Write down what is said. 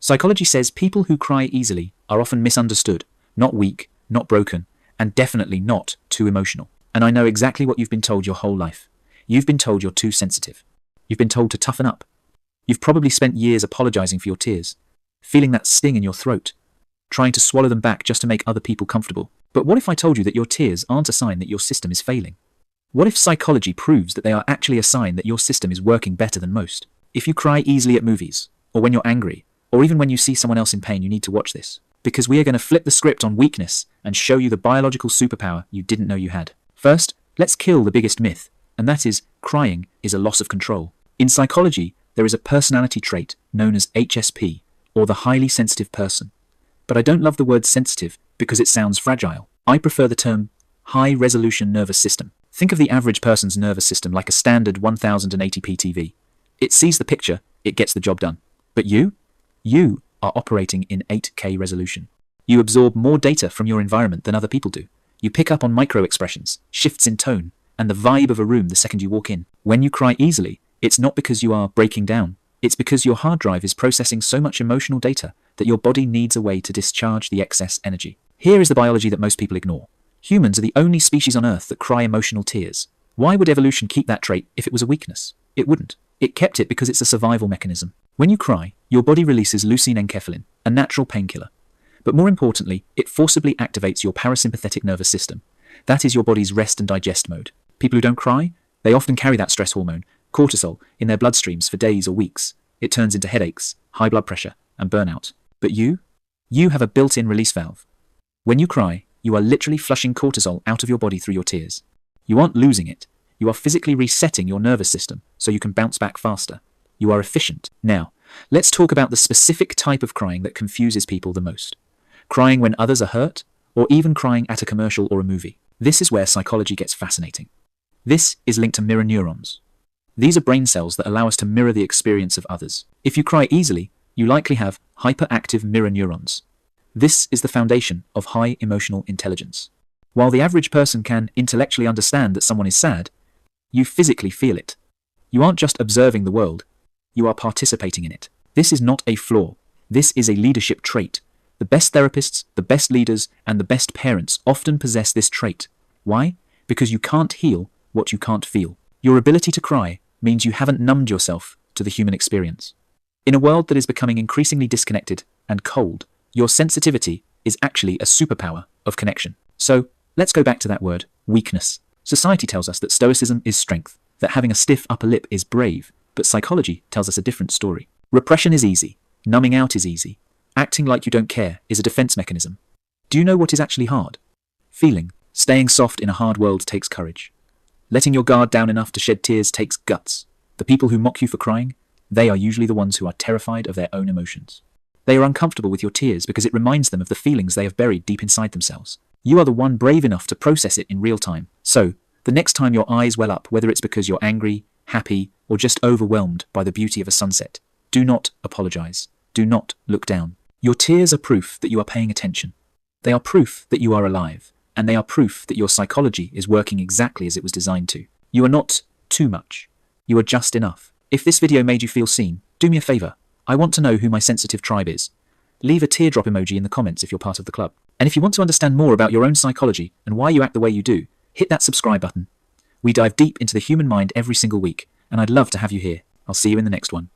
Psychology says people who cry easily are often misunderstood, not weak, not broken, and definitely not too emotional. And I know exactly what you've been told your whole life. You've been told you're too sensitive. You've been told to toughen up. You've probably spent years apologizing for your tears, feeling that sting in your throat, trying to swallow them back just to make other people comfortable. But what if I told you that your tears aren't a sign that your system is failing? What if psychology proves that they are actually a sign that your system is working better than most? If you cry easily at movies, or when you're angry, or even when you see someone else in pain, you need to watch this. Because we are going to flip the script on weakness and show you the biological superpower you didn't know you had. First, let's kill the biggest myth, and that is crying is a loss of control. In psychology, there is a personality trait known as HSP, or the highly sensitive person. But I don't love the word sensitive because it sounds fragile. I prefer the term high-resolution nervous system. Think of the average person's nervous system like a standard 1080p TV. It sees the picture, it gets the job done. But you are operating in 8K resolution. You absorb more data from your environment than other people do. You pick up on micro-expressions, shifts in tone, and the vibe of a room the second you walk in. When you cry easily, it's not because you are breaking down. It's because your hard drive is processing so much emotional data that your body needs a way to discharge the excess energy. Here is the biology that most people ignore. Humans are the only species on Earth that cry emotional tears. Why would evolution keep that trait if it was a weakness? It wouldn't. It kept it because it's a survival mechanism. When you cry, your body releases leucine-enkephalin, a natural painkiller. But more importantly, it forcibly activates your parasympathetic nervous system. That is your body's rest and digest mode. People who don't cry, they often carry that stress hormone, cortisol, in their bloodstreams for days or weeks. It turns into headaches, high blood pressure, and burnout. But you have a built-in release valve. When you cry, you are literally flushing cortisol out of your body through your tears. You aren't losing it. You are physically resetting your nervous system so you can bounce back faster. You are efficient. Now, let's talk about the specific type of crying that confuses people the most. Crying when others are hurt, or even crying at a commercial or a movie. This is where psychology gets fascinating. This is linked to mirror neurons. These are brain cells that allow us to mirror the experience of others. If you cry easily, you likely have hyperactive mirror neurons. This is the foundation of high emotional intelligence. While the average person can intellectually understand that someone is sad, you physically feel it. You aren't just observing the world, you are participating in it. This is not a flaw. This is a leadership trait. The best therapists, the best leaders, and the best parents often possess this trait. Why? Because you can't heal what you can't feel. Your ability to cry means you haven't numbed yourself to the human experience. In a world that is becoming increasingly disconnected and cold, your sensitivity is actually a superpower of connection. So, let's go back to that word, weakness. Society tells us that stoicism is strength, that having a stiff upper lip is brave, but psychology tells us a different story. Repression is easy. Numbing out is easy. Acting like you don't care is a defense mechanism. Do you know what is actually hard? Feeling. Staying soft in a hard world takes courage. Letting your guard down enough to shed tears takes guts. The people who mock you for crying, they are usually the ones who are terrified of their own emotions. They are uncomfortable with your tears because it reminds them of the feelings they have buried deep inside themselves. You are the one brave enough to process it in real time. So, the next time your eyes well up, whether it's because you're angry, happy, or just overwhelmed by the beauty of a sunset, do not apologize. Do not look down. Your tears are proof that you are paying attention. They are proof that you are alive, and they are proof that your psychology is working exactly as it was designed to. You are not too much. You are just enough. If this video made you feel seen, do me a favor. I want to know who my sensitive tribe is. Leave a teardrop emoji in the comments if you're part of the club. And if you want to understand more about your own psychology and why you act the way you do, hit that subscribe button. We dive deep into the human mind every single week, and I'd love to have you here. I'll see you in the next one.